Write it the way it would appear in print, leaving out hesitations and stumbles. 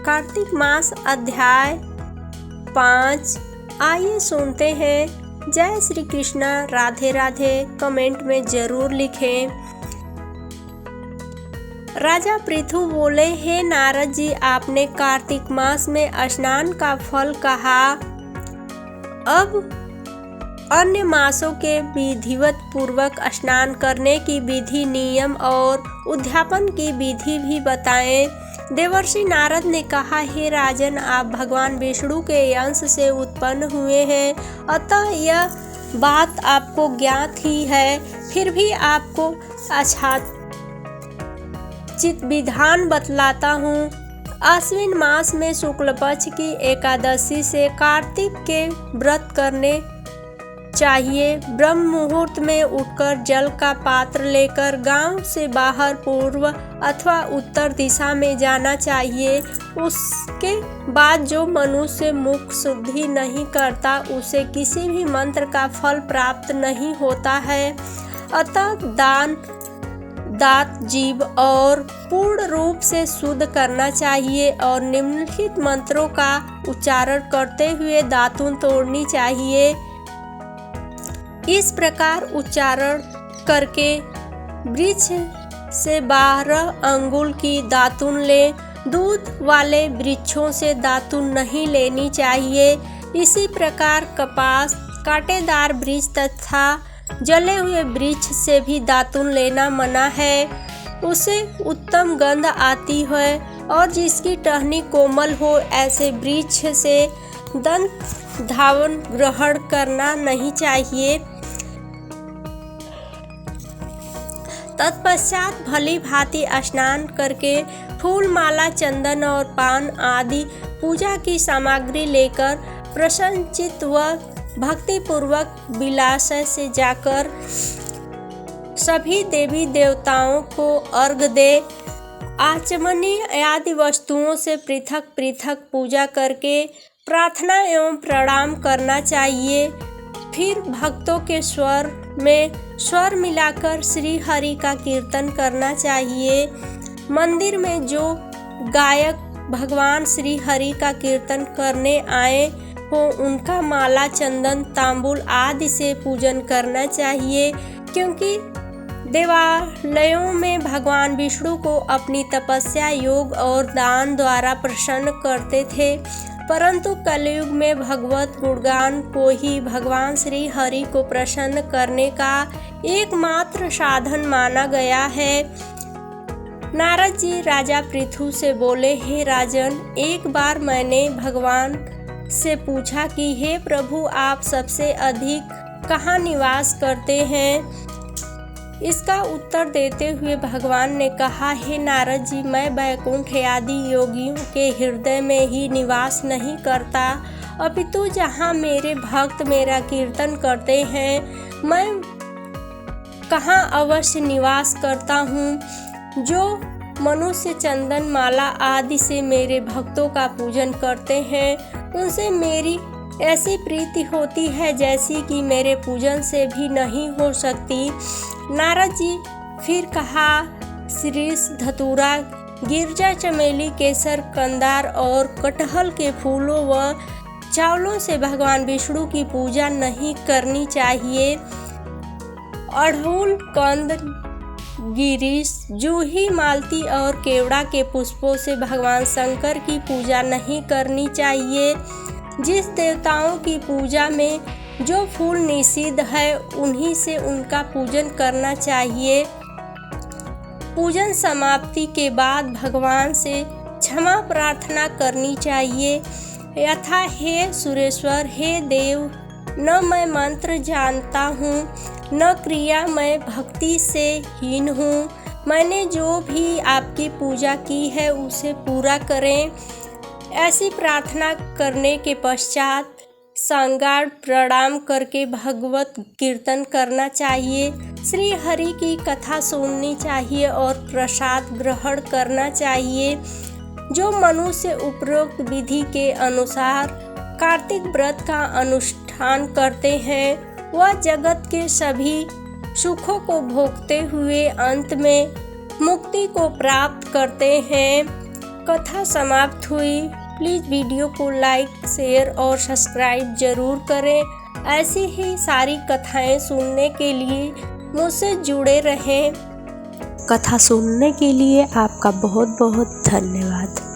कार्तिक मास अध्याय 5। आइए सुनते हैं। जय श्री कृष्ण। राधे राधे कमेंट में जरूर लिखें। राजा पृथु बोले, हे नारद जी, आपने कार्तिक मास में स्नान का फल कहा। अब अन्य मासों के विधिवत पूर्वक स्नान करने की विधि, नियम और उद्यापन की विधि भी बताएं। देवर्षि नारद ने कहा, हे राजन, आप भगवान विष्णु के अंश से उत्पन्न हुए हैं, अतः यह बात आपको ज्ञात ही है। फिर भी आपको चित विधान बतलाता हूँ। आश्विन मास में शुक्ल पक्ष की एकादशी से कार्तिक के व्रत करने चाहिए। ब्रह्म मुहूर्त में उठकर जल का पात्र लेकर गांव से बाहर पूर्व अथवा उत्तर दिशा में जाना चाहिए। उसके बाद जो मनुष्य मुख शुद्धि नहीं करता, उसे किसी भी मंत्र का फल प्राप्त नहीं होता है। अतः दांत जीभ और पूर्ण रूप से शुद्ध करना चाहिए और निम्नलिखित मंत्रों का उच्चारण करते हुए दातून तोड़नी चाहिए। इस प्रकार उच्चारण करके वृक्ष से 12 अंगुल की दातून ले। दूध वाले वृक्षों से दातून नहीं लेनी चाहिए। इसी प्रकार कपास, कांटेदार वृक्ष तथा जले हुए वृक्ष से भी दातून लेना मना है। उसे उत्तम गंध आती है और जिसकी टहनी कोमल हो, ऐसे वृक्ष से दंत धावन ग्रहण करना नहीं चाहिए। तत्पश्चात भली भांति स्नान करके फूल, माला, चंदन और पान आदि पूजा की सामग्री लेकर प्रसन्नचित्त व भक्ति पूर्वक विलास से जाकर सभी देवी देवताओं को अर्घ्य दे। आचमनीय आदि वस्तुओं से पृथक पृथक पूजा करके प्रार्थना एवं प्रणाम करना चाहिए। फिर भक्तों के स्वर में स्वर मिलाकर श्री हरि का कीर्तन करना चाहिए। मंदिर में जो गायक भगवान श्री हरि का कीर्तन करने आए हो, उनका माला, चंदन, तांबूल आदि से पूजन करना चाहिए, क्योंकि देवालयों में भगवान विष्णु को अपनी तपस्या, योग और दान द्वारा प्रसन्न करते थे। परंतु कलयुग में भगवत गुणगान को ही भगवान श्री हरि को प्रसन्न करने का एकमात्र साधन माना गया है। नारद जी राजा पृथु से बोले, हे राजन, एक बार मैंने भगवान से पूछा कि हे प्रभु, आप सबसे अधिक कहाँ निवास करते हैं? इसका उत्तर देते हुए भगवान ने कहा, हे नारद जी, मैं वैकुंठ आदि योगियों के हृदय में ही निवास नहीं करता, अपितु जहाँ मेरे भक्त मेरा कीर्तन करते हैं, मैं कहाँ अवश्य निवास करता हूँ। जो मनुष्य चंदन, माला आदि से मेरे भक्तों का पूजन करते हैं, उनसे मेरी ऐसी प्रीति होती है जैसी कि मेरे पूजन से भी नहीं हो सकती। नारद जी फिर कहा, शीरीष, धतूरा, गिरजा, चमेली, केसर, कंदार और कटहल के फूलों व चावलों से भगवान विष्णु की पूजा नहीं करनी चाहिए। अड़हुल, कंद, गिरीश, जूही, मालती और केवड़ा के पुष्पों से भगवान शंकर की पूजा नहीं करनी चाहिए। जिस देवताओं की पूजा में जो फूल निषिद्ध है, उन्हीं से उनका पूजन करना चाहिए। पूजन समाप्ति के बाद भगवान से क्षमा प्रार्थना करनी चाहिए, यथा, हे सुरेश्वर, हे देव, न मैं मंत्र जानता हूँ, न क्रिया, मैं भक्ति से हीन हूँ। मैंने जो भी आपकी पूजा की है उसे पूरा करें। ऐसी प्रार्थना करने के पश्चात सांगाड़ प्रणाम करके भगवत कीर्तन करना चाहिए, श्री हरि की कथा सुननी चाहिए और प्रसाद ग्रहण करना चाहिए। जो मनुष्य उपरोक्त विधि के अनुसार कार्तिक व्रत का अनुष्ठान करते हैं, वह जगत के सभी सुखों को भोगते हुए अंत में मुक्ति को प्राप्त करते हैं। कथा समाप्त हुई। प्लीज़ वीडियो को लाइक, शेयर और सब्सक्राइब ज़रूर करें। ऐसी ही सारी कथाएं सुनने के लिए मुझसे जुड़े रहें। कथा सुनने के लिए आपका बहुत बहुत धन्यवाद।